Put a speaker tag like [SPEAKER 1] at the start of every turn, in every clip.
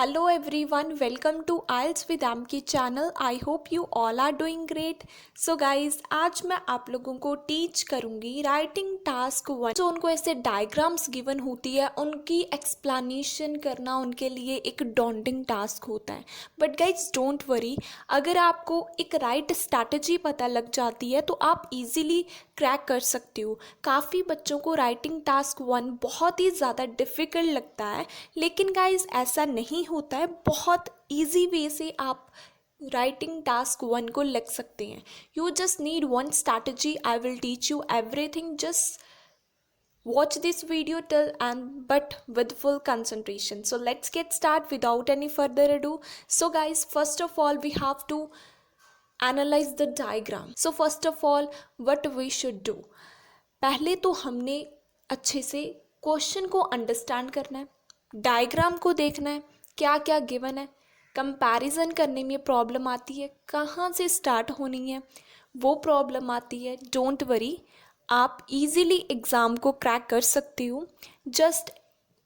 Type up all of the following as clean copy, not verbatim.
[SPEAKER 1] Hello everyone, welcome to IELTS with Amki channel. I hope you all are doing great. So guys, आज मैं आप लोगों को teach करूँगी राइटिंग टास्क 1। जो उनको ऐसे डायग्राम्स गिवन होती है उनकी एक्सप्लेनेशन करना उनके लिए एक डॉन्टिंग टास्क होता है। बट गाइज डोंट वरी, अगर आपको एक राइट स्ट्रैटेजी पता लग जाती है तो आप इजीली क्रैक कर सकते हो। काफ़ी बच्चों को राइटिंग टास्क 1 बहुत ही ज़्यादा डिफ़िकल्ट लगता है, लेकिन गाइज ऐसा नहीं होता है। बहुत इजी वे से आप राइटिंग टास्क 1 को लिख सकते हैं। You just need one strategy, I will teach you everything. Just watch this video till and but with full concentration. So let's get start without any further ado. So guys, first of all we have to analyze the diagram. So first of all what we should do, पहले तो हमने अच्छे से question को understand करना है, diagram को देखना है क्या क्या गिवन है, कंपैरिजन करने में प्रॉब्लम आती है, कहाँ से स्टार्ट होनी है वो प्रॉब्लम आती है। डोंट वरी, आप इजीली एग्ज़ाम को क्रैक कर सकते हो। जस्ट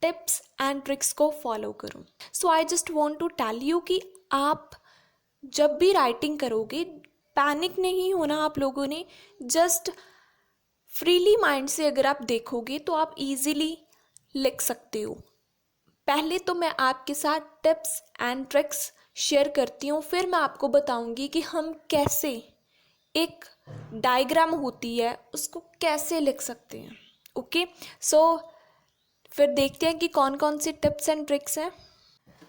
[SPEAKER 1] टिप्स एंड ट्रिक्स को फॉलो करो। So I just want to tell you कि आप जब भी राइटिंग करोगे पैनिक नहीं होना आप लोगों ने। जस्ट फ्रीली माइंड से अगर आप देखोगे तो आप इजीली लिख सकते हो। पहले तो मैं आपके साथ टिप्स एंड ट्रिक्स शेयर करती हूँ, फिर मैं आपको बताऊँगी कि हम कैसे एक डायग्राम होती है उसको कैसे लिख सकते हैं। ओके, सो फिर देखते हैं कि कौन कौन सी टिप्स एंड ट्रिक्स हैं।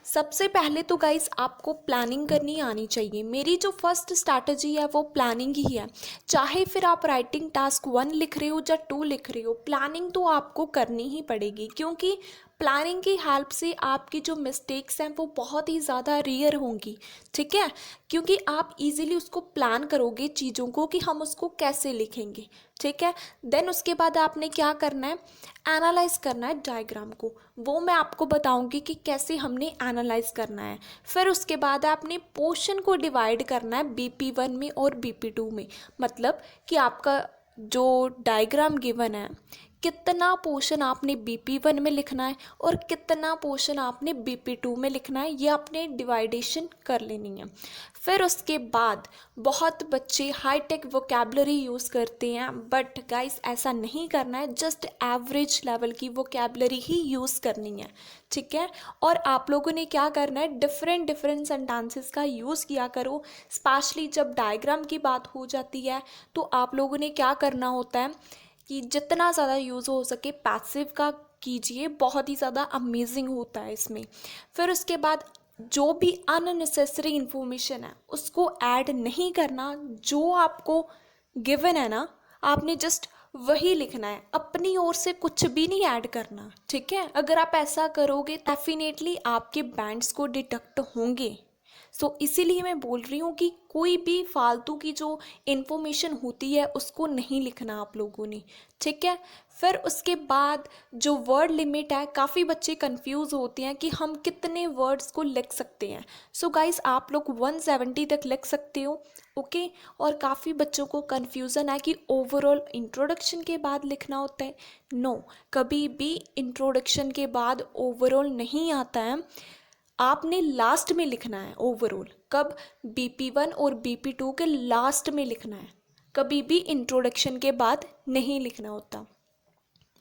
[SPEAKER 1] सबसे पहले तो गाइस आपको प्लानिंग करनी आनी चाहिए। मेरी जो फर्स्ट स्ट्रैटेजी है वो प्लानिंग ही है। चाहे फिर आप राइटिंग टास्क 1 लिख रहे हो या 2 लिख रहे हो, प्लानिंग तो आपको करनी ही पड़ेगी, क्योंकि प्लानिंग की हेल्प से आपकी जो मिस्टेक्स हैं वो बहुत ही ज़्यादा रेयर होंगी। ठीक है, क्योंकि आप इजीली उसको प्लान करोगे चीज़ों को कि हम उसको कैसे लिखेंगे। ठीक है, देन उसके बाद आपने क्या करना है, एनालाइज करना है डायग्राम को। वो मैं आपको बताऊंगी कि कैसे हमने एनालाइज करना है। फिर उसके बाद आपने पोर्शन को डिवाइड करना है BP1 में और BP2 में। मतलब कि आपका जो डायग्राम गिवन है कितना पोर्शन आपने BP1 में लिखना है और कितना पोर्शन आपने BP2 में लिखना है, ये आपने डिवाइडेशन कर लेनी है। फिर उसके बाद बहुत बच्चे हाईटेक वोकैबलरी यूज़ करते हैं, बट गाइस ऐसा नहीं करना है। जस्ट एवरेज लेवल की वोकैबलरी ही यूज़ करनी है। ठीक है, और आप लोगों ने क्या करना है, डिफरेंट डिफरेंट सेंटेंसेस का यूज़ किया करो। स्पेशली जब डायग्राम की बात हो जाती है तो आप लोगों ने क्या करना होता है कि जितना ज़्यादा यूज़ हो सके पैसिव का कीजिए, बहुत ही ज़्यादा अमेजिंग होता है इसमें। फिर उसके बाद जो भी अननेसेसरी इन्फॉर्मेशन है उसको ऐड नहीं करना। जो आपको गिवन है ना, आपने जस्ट वही लिखना है, अपनी ओर से कुछ भी नहीं ऐड करना। ठीक है, अगर आप ऐसा करोगे डेफिनेटली आपके बैंड्स को डिडक्ट होंगे। सो इसीलिए मैं बोल रही हूँ कि कोई भी फालतू की जो इन्फॉर्मेशन होती है उसको नहीं लिखना आप लोगों ने। ठीक है, फिर उसके बाद जो वर्ड लिमिट है, काफ़ी बच्चे कंफ्यूज होते हैं कि हम कितने वर्ड्स को लिख सकते हैं। सो गाइस आप लोग 170 तक लिख सकते हो। ओके, और काफ़ी बच्चों को कन्फ्यूज़न है कि ओवरऑल इंट्रोडक्शन के बाद लिखना होता है। नो, कभी भी इंट्रोडक्शन के बाद ओवरऑल नहीं आता है, आपने लास्ट में लिखना है ओवरऑल। कब, BP1 और BP2 के लास्ट में लिखना है, कभी भी इंट्रोडक्शन के बाद नहीं लिखना होता।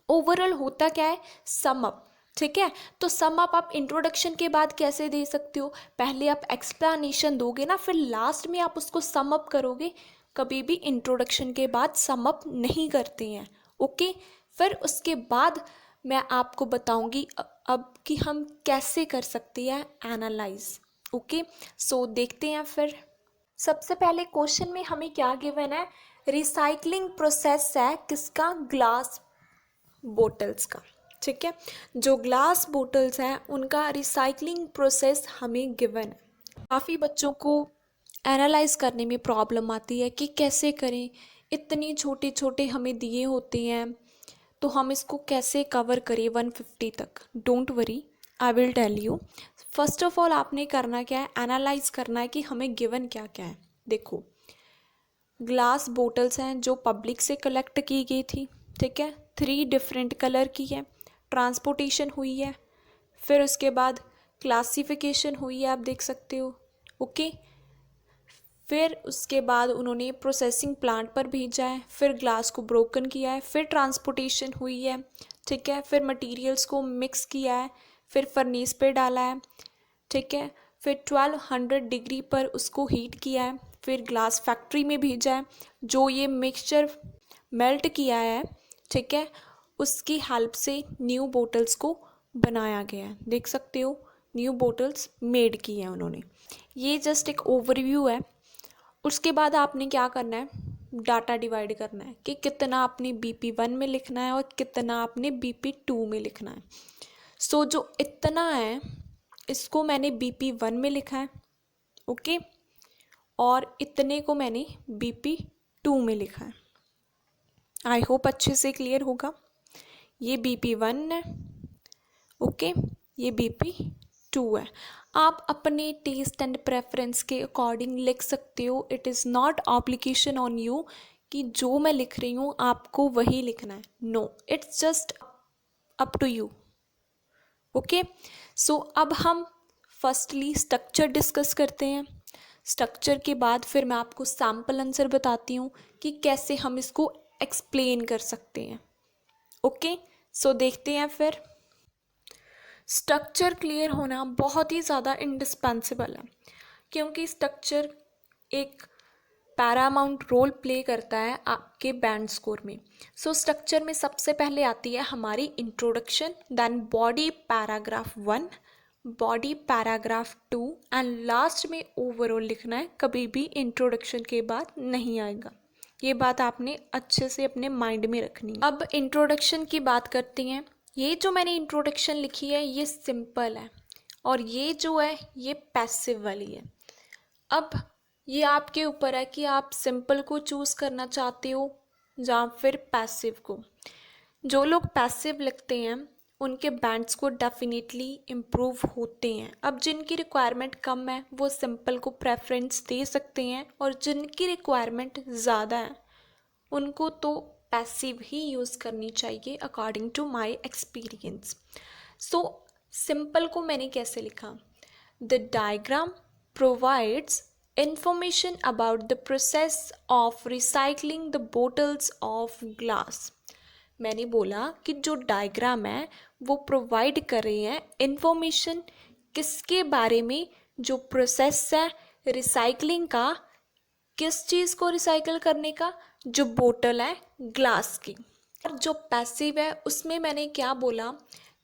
[SPEAKER 1] ओवरऑल होता क्या है, सम अप। ठीक है, तो सम अप आप इंट्रोडक्शन के बाद कैसे दे सकते हो, पहले आप एक्सप्लेनेशन दोगे ना, फिर लास्ट में आप उसको सम अप करोगे। कभी भी इंट्रोडक्शन के बाद सम अप नहीं करते हैं। ओके, फिर उसके बाद मैं आपको बताऊंगी अब कि हम कैसे कर सकते हैं एनालाइज। ओके, सो देखते हैं। फिर सबसे पहले क्वेश्चन में हमें क्या गिवन है, रिसाइकलिंग प्रोसेस है किसका, ग्लास बोटल्स का। ठीक है, जो ग्लास बोटल्स हैं उनका रिसाइकलिंग प्रोसेस हमें गिवन है। काफ़ी बच्चों को एनालाइज करने में प्रॉब्लम आती है कि कैसे करें, इतनी छोटे छोटे हमें दिए होते हैं तो हम इसको कैसे कवर करें 150 तक। Don't worry, I will tell you. First of all आपने करना क्या है, एनालाइज करना है कि हमें गिवन क्या क्या है। देखो, ग्लास बोटल्स हैं जो पब्लिक से कलेक्ट की गई थी। ठीक है, 3 डिफरेंट कलर की है, ट्रांसपोर्टेशन हुई है। फिर उसके बाद क्लासिफिकेशन हुई है, आप देख सकते हो। ओके, फिर उसके बाद उन्होंने प्रोसेसिंग प्लांट पर भेजा है, फिर ग्लास को ब्रोकन किया है, फिर ट्रांसपोर्टेशन हुई है, ठीक है, फिर मटेरियल्स को मिक्स किया है, फिर फर्नेस पे डाला है, ठीक है, फिर 1200 डिग्री पर उसको हीट किया है, फिर ग्लास फैक्ट्री में भेजा है। जो ये मिक्सचर मेल्ट किया है, ठीक है, उसकी हेल्प से न्यू बोटल्स को बनाया गया है। देख सकते हो, न्यू बोटल्स मेड की है उन्होंने। ये जस्ट एक ओवरव्यू है। उसके बाद आपने क्या करना है, डाटा डिवाइड करना है कि कितना आपने BP1 में लिखना है और कितना आपने BP2 में लिखना है। सो जो इतना है इसको मैंने BP1 में लिखा है, ओके, और इतने को मैंने BP2 में लिखा है। आई होप अच्छे से क्लियर होगा। ये BP1 है, ओके, ये BP2 है। आप अपने टेस्ट एंड प्रेफरेंस के अकॉर्डिंग लिख सकते हो। It is not obligation on you कि जो मैं लिख रही हूँ आपको वही लिखना है। No, it's just up to you. Okay, so अब हम फर्स्टली स्ट्रक्चर डिस्कस करते हैं। स्ट्रक्चर के बाद फिर मैं आपको सैम्पल आंसर बताती हूँ कि कैसे हम इसको एक्सप्लेन कर सकते हैं। ओके, सो देखते हैं फिर। स्ट्रक्चर क्लियर होना बहुत ही ज़्यादा इंडिस्पेंसिबल है, क्योंकि स्ट्रक्चर एक पैरामाउंट रोल प्ले करता है आपके बैंड स्कोर में। सो स्ट्रक्चर में सबसे पहले आती है हमारी introduction, then body paragraph 1, body paragraph 2 and last में ओवरऑल लिखना है। कभी भी इंट्रोडक्शन के बाद नहीं आएगा। ये बात आपने अच्छे से अपने माइंड में रखनी है। अब इंट्रोडक्शन की बात करते हैं। ये जो मैंने इंट्रोडक्शन लिखी है ये सिंपल है और ये जो है ये पैसिव वाली है। अब ये आपके ऊपर है कि आप सिंपल को चूज़ करना चाहते हो या फिर पैसिव को। जो लोग पैसिव लिखते हैं उनके बैंड्स को डेफिनेटली इम्प्रूव होते हैं। अब जिनकी रिक्वायरमेंट कम है वो सिंपल को प्रेफरेंस दे सकते हैं, और जिनकी रिक्वायरमेंट ज़्यादा है उनको तो पैसिव ही यूज़ करनी चाहिए according to my experience. So simple को मैंने कैसे लिखा, the diagram provides information about the process of recycling the bottles of glass। मैंने बोला कि जो डायग्राम है वो प्रोवाइड कर रहे हैं इंफॉर्मेशन किसके बारे में, जो प्रोसेस है रिसाइकलिंग का। किस चीज़ को रिसाइकल करने का, जो बोतल है ग्लास की। और जो पैसिव है उसमें मैंने क्या बोला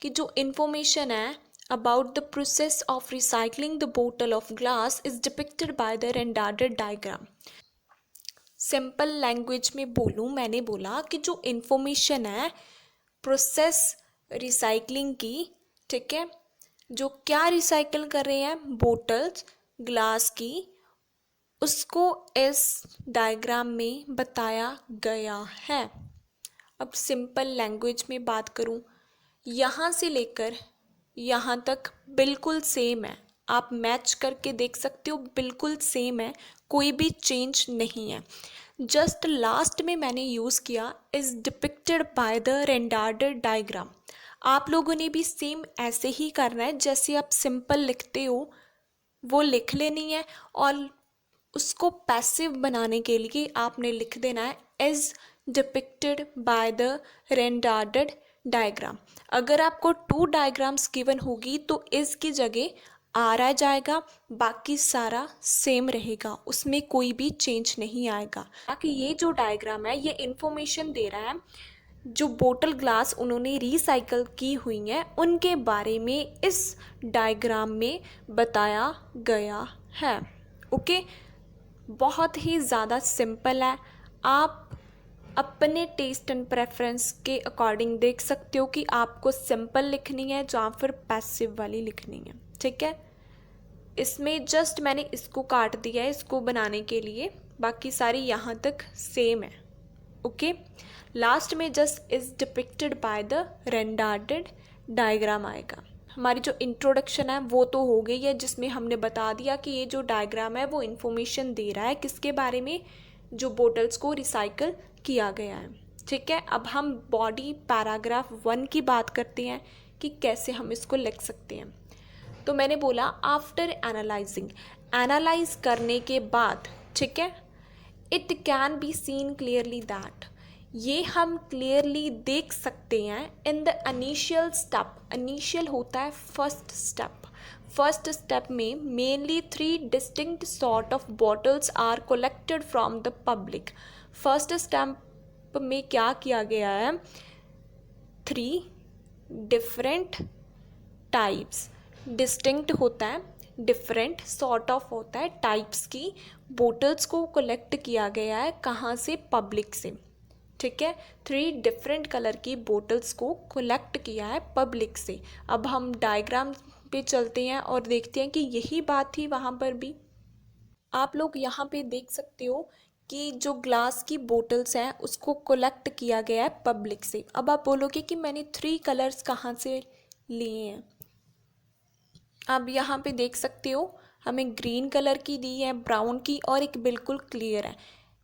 [SPEAKER 1] कि जो इंफॉर्मेशन है about the process of recycling the bottle of glass is depicted by the rendered diagram। Simple language में बोलूँ, मैंने बोला कि जो इंफॉर्मेशन है प्रोसेस रिसाइकलिंग की, ठीक है, जो क्या रिसाइकल कर रहे हैं बोटल्स ग्लास की, उसको इस डायग्राम में बताया गया है। अब सिंपल लैंग्वेज में बात करूँ, यहाँ से लेकर यहाँ तक बिल्कुल सेम है। आप मैच करके देख सकते हो, बिल्कुल सेम है, कोई भी चेंज नहीं है। जस्ट लास्ट में मैंने यूज़ किया is depicted by the rendered diagram. आप लोगों ने भी सेम ऐसे ही करना है, जैसे आप सिंपल लिखते हो वो लिख लेनी है, और उसको पैसिव बनाने के लिए आपने लिख देना है is depicted by the rendered diagram. अगर आपको 2 डायग्राम्स गिवन होगी तो इसकी जगह आर आ जाएगा, बाकी सारा सेम रहेगा, उसमें कोई भी चेंज नहीं आएगा। ताकि ये जो डायग्राम है ये इंफॉर्मेशन दे रहा है जो बोतल ग्लास उन्होंने रिसाइकल की हुई हैं उनके बारे में इस डायग्राम में बताया गया है। ओके, बहुत ही ज़्यादा सिंपल है। आप अपने टेस्ट एंड प्रेफरेंस के अकॉर्डिंग देख सकते हो कि आपको सिंपल लिखनी है या फिर पैसिव वाली लिखनी है, ठीक है। इसमें जस्ट मैंने इसको काट दिया है इसको बनाने के लिए, बाकी सारी यहाँ तक सेम है। ओके, लास्ट में just is depicted by the rendered diagram आएगा। हमारी जो इंट्रोडक्शन है वो तो हो गई है, जिसमें हमने बता दिया कि ये जो डायग्राम है वो इन्फॉर्मेशन दे रहा है किसके बारे में, जो बोटल्स को रिसाइकल किया गया है, ठीक है। अब हम बॉडी पैराग्राफ 1 की बात करते हैं कि कैसे हम इसको लिख सकते हैं। तो मैंने बोला आफ्टर एनालाइजिंग, एनालाइज करने के बाद, ठीक है, it can be seen clearly that, ये हम क्लियरली देख सकते हैं in the initial step, initial होता है फर्स्ट स्टेप, फर्स्ट स्टेप में mainly 3 distinct sort of bottles are collected from the public. First step में क्या किया गया है, 3 डिफरेंट टाइप्स, डिस्टिंक्ट होता है, डिफरेंट सॉर्ट ऑफ होता है, टाइप्स की बोटल्स को कलेक्ट किया गया है, कहाँ से, पब्लिक से, ठीक है। 3 डिफरेंट कलर की बोटल्स को कलेक्ट किया है पब्लिक से। अब हम डायग्राम पे चलते हैं और देखते हैं कि यही बात थी वहाँ पर भी। आप लोग यहाँ पे देख सकते हो कि जो ग्लास की बोटल्स हैं उसको कलेक्ट किया गया है पब्लिक से। अब आप बोलोगे कि मैंने 3 कलर्स कहाँ से लिए हैं। आप यहाँ पे देख सकते हो हमें ग्रीन कलर की दी है, ब्राउन की, और एक बिल्कुल क्लियर है।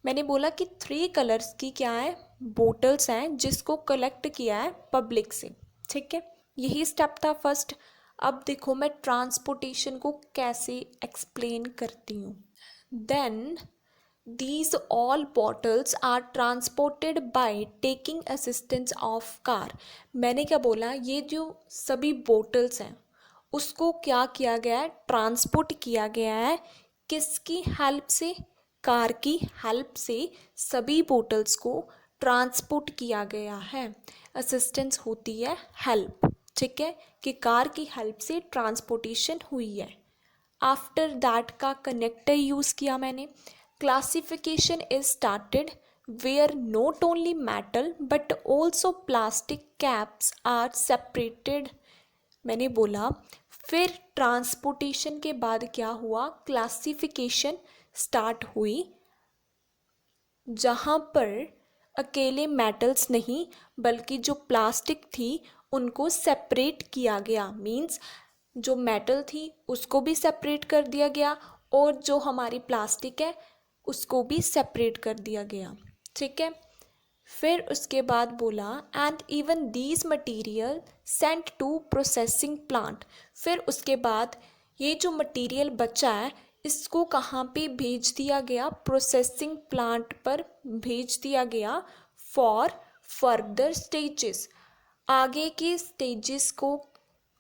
[SPEAKER 1] मैंने बोला कि 3 कलर्स की क्या है, बोटल्स हैं जिसको कलेक्ट किया है पब्लिक से, ठीक है। यही स्टेप था फर्स्ट। अब देखो मैं ट्रांसपोर्टेशन को कैसे एक्सप्लेन करती हूँ। Then these all bottles are transported by taking assistance of car। मैंने क्या बोला, ये जो सभी बोटल्स हैं उसको क्या किया गया है, ट्रांसपोर्ट किया गया है, किसकी हेल्प से, कार की हेल्प से सभी बोटल्स को ट्रांसपोर्ट किया गया है। असिस्टेंस होती है हेल्प, ठीक है, कि कार की हेल्प से ट्रांसपोर्टेशन हुई है। आफ्टर दैट का कनेक्टर यूज़ किया मैंने। Classification is started where not only metal but also plastic caps are separated. मैंने बोला फिर ट्रांसपोर्टेशन के बाद क्या हुआ, क्लासिफिकेशन स्टार्ट हुई, जहाँ पर अकेले मेटल्स नहीं बल्कि जो प्लास्टिक थी उनको सेपरेट किया गया। मीन्स जो मेटल थी उसको भी सेपरेट कर दिया गया और जो हमारी प्लास्टिक है उसको भी सेपरेट कर दिया गया, ठीक है। फिर उसके बाद बोला and even these material sent to processing plant. फिर उसके बाद ये जो मटीरियल बचा है इसको कहाँ पे भेज दिया गया, प्रोसेसिंग प्लांट पर भेज दिया गया फॉर फर्दर स्टेजेस। आगे के स्टेजेस को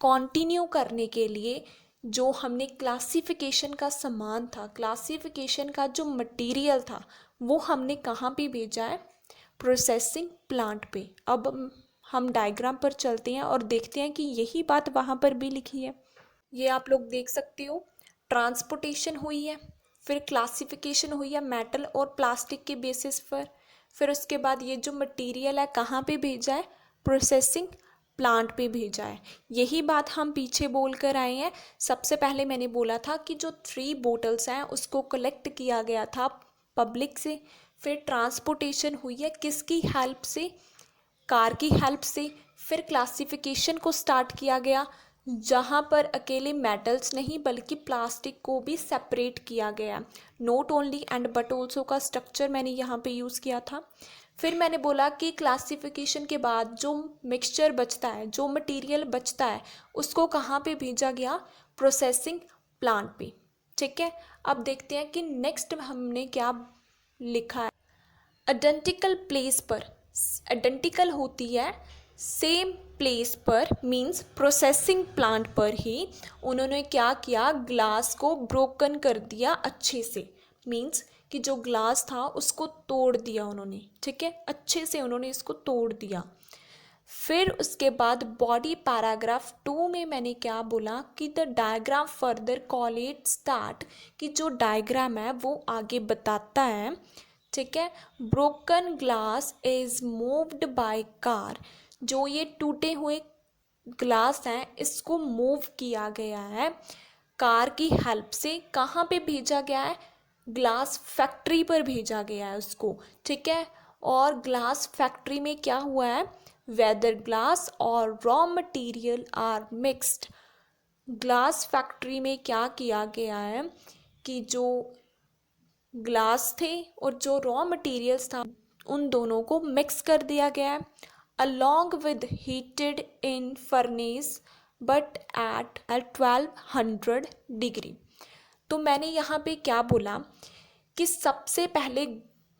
[SPEAKER 1] कंटिन्यू करने के लिए जो हमने क्लासिफिकेशन का सामान था, क्लासिफिकेशन का जो मटेरियल था वो हमने कहाँ पे भेजा है, प्रोसेसिंग प्लांट पे। अब हम डायग्राम पर चलते हैं और देखते हैं कि यही बात वहाँ पर भी लिखी है। ये आप लोग देख सकते हो, ट्रांसपोर्टेशन हुई है, फिर क्लासिफिकेशन हुई है मेटल और प्लास्टिक के बेसिस पर, फिर उसके बाद ये जो मटेरियल है कहाँ पे भेजा है, प्रोसेसिंग प्लांट पे भेजा है। यही बात हम पीछे बोल कर आए हैं। सबसे पहले मैंने बोला था कि जो 3 बोटल्स हैं उसको कलेक्ट किया गया था पब्लिक से, फिर ट्रांसपोर्टेशन हुई है किसकी हेल्प से, कार की हेल्प से, फिर क्लासिफिकेशन को स्टार्ट किया गया जहाँ पर अकेले मेटल्स नहीं बल्कि प्लास्टिक को भी सेपरेट किया गया। Note only and but also का स्ट्रक्चर मैंने यहाँ पे यूज़ किया था। फिर मैंने बोला कि क्लासिफिकेशन के बाद जो मिक्सचर बचता है, जो मटेरियल बचता है उसको कहाँ पे भेजा गया, प्रोसेसिंग प्लांट पे, ठीक है। अब देखते हैं कि नेक्स्ट हमने क्या लिखा है। आइडेंटिकल प्लेस पर, आइडेंटिकल होती है सेम प्लेस पर, मींस प्रोसेसिंग प्लांट पर ही उन्होंने क्या किया, ग्लास को ब्रोकन कर दिया अच्छे से। मींस कि जो ग्लास था उसको तोड़ दिया उन्होंने, ठीक है, अच्छे से उन्होंने इसको तोड़ दिया। फिर उसके बाद बॉडी पैराग्राफ 2 में मैंने क्या बोला कि द डायग्राम फर्दर कॉलेट्स दैट, कि जो डायग्राम है वो आगे बताता है, ठीक है, broken glass is moved by car. जो ये टूटे हुए ग्लास हैं इसको मूव किया गया है कार की हेल्प से। कहाँ पे भेजा गया है, ग्लास फैक्ट्री पर भेजा गया है उसको, ठीक है। और ग्लास फैक्ट्री में क्या हुआ है, वेदर ग्लास और raw material are mixed. Glass factory में क्या किया गया है कि जो ग्लास थे और जो रॉ मटेरियल्स था उन दोनों को मिक्स कर दिया गया है। Along with heated in furnace but at 1200 degree. तो मैंने यहाँ पे क्या बोला कि सबसे पहले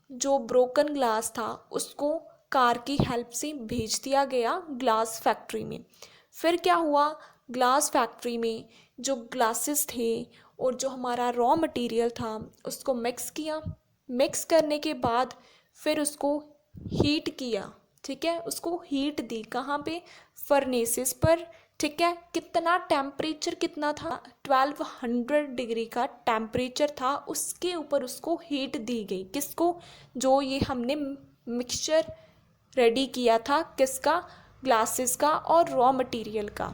[SPEAKER 1] जो ब्रोकन ग्लास था उसको कार की हेल्प से भेज दिया गया ग्लास फैक्ट्री में। फिर क्या हुआ, ग्लास फैक्ट्री में जो ग्लासेस थे और जो हमारा रॉ मटेरियल था उसको मिक्स किया। मिक्स करने के बाद फिर उसको हीट किया, ठीक है, उसको हीट दी कहाँ पे, फर्नेसेस पर, ठीक है। कितना टेम्परेचर कितना था, 1200 डिग्री का टेम्परेचर था, उसके ऊपर उसको हीट दी गई। किसको, जो ये हमने मिक्सचर रेडी किया था, किसका, ग्लासेस का और रॉ मटेरियल का।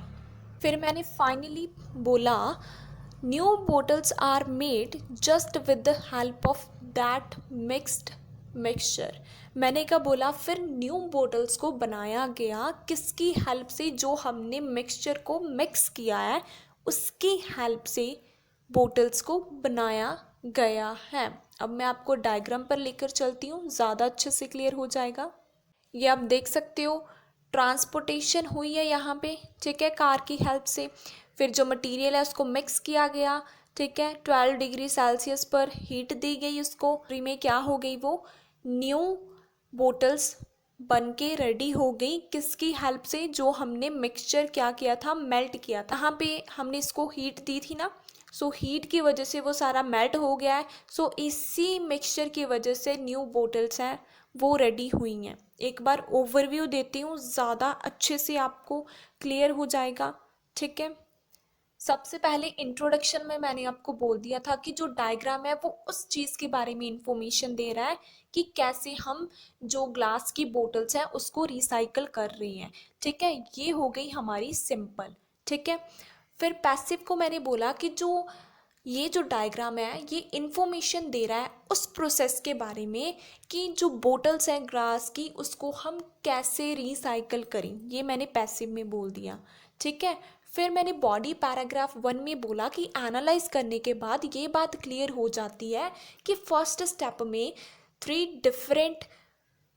[SPEAKER 1] फिर मैंने फाइनली बोला new bottles are made just with the help of that mixed mixture. मैंने क्या बोला, फिर न्यू बोटल्स को बनाया गया किसकी हेल्प से, जो हमने मिक्सचर को मिक्स किया है उसकी हेल्प से बोटल्स को बनाया गया है। अब मैं आपको डायग्राम पर लेकर चलती हूँ, ज़्यादा अच्छे से क्लियर हो जाएगा। ये आप देख सकते हो, ट्रांसपोर्टेशन हुई है यहाँ पे, ठीक है, कार की हेल्प से। फिर जो मटेरियल है उसको मिक्स किया गया, ठीक है, 12 डिग्री सेल्सियस पर हीट दी गई उसको। में क्या हो गई, वो न्यू बोटल्स बन के रेडी हो गई किसकी हेल्प से, जो हमने मिक्सचर क्या किया था, मेल्ट किया था। यहाँ पे हमने इसको हीट दी थी ना, सो हीट की वजह से वो सारा मेल्ट हो गया है। सो इसी मिक्सचर की वजह से न्यू बोटल्स हैं वो रेडी हुई हैं। एक बार ओवरव्यू देती हूँ, ज़्यादा अच्छे से आपको क्लियर हो जाएगा, ठीक है। सबसे पहले इंट्रोडक्शन में मैंने आपको बोल दिया था कि जो डायग्राम है वो उस चीज़ के बारे में इंफॉर्मेशन दे रहा है कि कैसे हम जो ग्लास की बोतल्स हैं उसको रिसाइकल कर रहे हैं, ठीक है। ये हो गई हमारी सिंपल, ठीक है। फिर पैसिव को मैंने बोला कि जो ये जो डायग्राम है ये इंफॉर्मेशन दे रहा है उस प्रोसेस के बारे में कि जो बोटल्स हैं ग्लास की उसको हम कैसे रिसाइकल करें, ये मैंने पैसिव में बोल दिया, ठीक है। फिर मैंने बॉडी पैराग्राफ 1 में बोला कि एनालाइज करने के बाद ये बात क्लियर हो जाती है कि फर्स्ट स्टेप में 3 डिफरेंट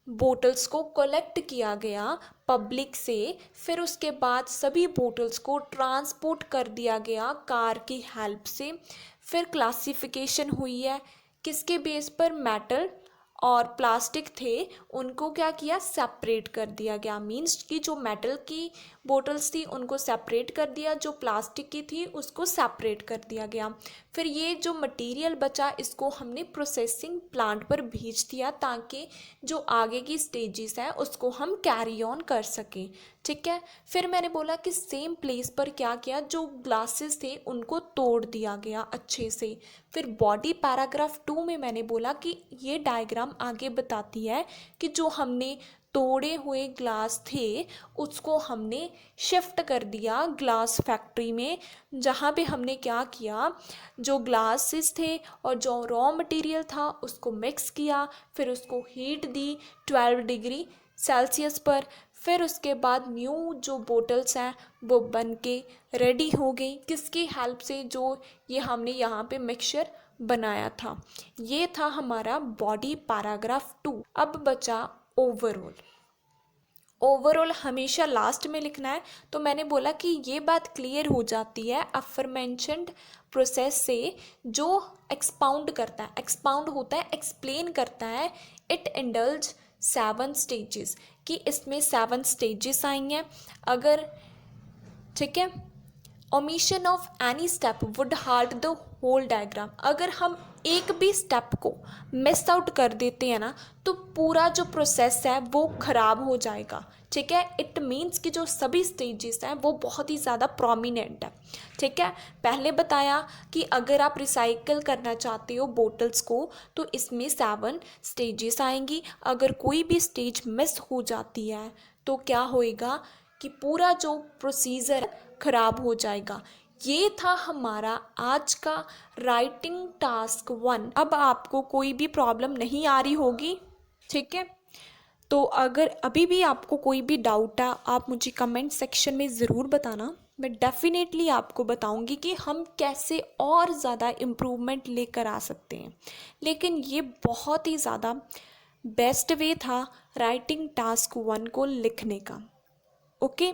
[SPEAKER 1] बोटल्स को कलेक्ट किया गया पब्लिक से। फिर उसके बाद सभी बोटल्स को ट्रांसपोर्ट कर दिया गया कार की हेल्प से। फिर क्लासिफिकेशन हुई है किसके बेस पर, मेटल और प्लास्टिक थे उनको क्या किया, सेपरेट कर दिया गया। मीन्स कि जो मेटल की बोटल्स थी उनको सेपरेट कर दिया, जो प्लास्टिक की थी उसको सेपरेट कर दिया गया। फिर ये जो मटेरियल बचा इसको हमने प्रोसेसिंग प्लांट पर भेज दिया ताकि जो आगे की स्टेजेस हैं उसको हम कैरी ऑन कर सकें, ठीक है। फिर मैंने बोला कि सेम प्लेस पर क्या किया, जो ग्लासेस थे उनको तोड़ दिया गया अच्छे से। फिर बॉडी पैराग्राफ 2 में मैंने बोला कि ये डायग्राम आगे बताती है कि जो हमने तोड़े हुए ग्लास थे उसको हमने शिफ्ट कर दिया ग्लास फैक्ट्री में, जहाँ पे हमने क्या किया, जो ग्लासेस थे और जो रॉ मटेरियल था उसको मिक्स किया, फिर उसको हीट दी 12 डिग्री सेल्सियस पर। फिर उसके बाद न्यू जो बोटल्स हैं वो बन के रेडी हो गई किसकी हेल्प से, जो ये हमने यहाँ पे मिक्सचर बनाया था। ये था हमारा बॉडी पैराग्राफ 2। अब बचा ओवरऑल। ओवरऑल हमेशा लास्ट में लिखना है, तो मैंने बोला कि ये बात क्लियर हो जाती है अफरमेंशन्ड प्रोसेस से, जो एक्सपाउंड करता है, एक्सपाउंड होता है, एक्सप्लेन करता है। इट इंडल्ज 7 स्टेजेस, कि इसमें 7 स्टेजेस आई हैं। अगर, ठीक है, omission of any step would hurt the whole diagram. अगर हम एक भी स्टेप को मिस आउट कर देते हैं ना तो पूरा जो प्रोसेस है वो ख़राब हो जाएगा, ठीक है। इट मीन्स कि जो सभी स्टेजेस हैं वो बहुत ही ज़्यादा प्रोमिनेंट है, ठीक है। पहले बताया कि अगर आप रिसाइकल करना चाहते हो बोटल्स को तो इसमें 7 स्टेजेस आएंगी। अगर कोई भी स्टेज मिस हो जाती है तो क्या होएगा कि पूरा जो प्रोसीजर खराब हो जाएगा। ये था हमारा आज का राइटिंग टास्क 1। अब आपको कोई भी प्रॉब्लम नहीं आ रही होगी, ठीक है। तो अगर अभी भी आपको कोई भी डाउट है आप मुझे कमेंट सेक्शन में ज़रूर बताना, मैं डेफिनेटली आपको बताऊंगी कि हम कैसे और ज़्यादा इम्प्रूवमेंट लेकर आ सकते हैं। लेकिन ये बहुत ही ज़्यादा बेस्ट वे था राइटिंग टास्क 1 को लिखने का, ओके।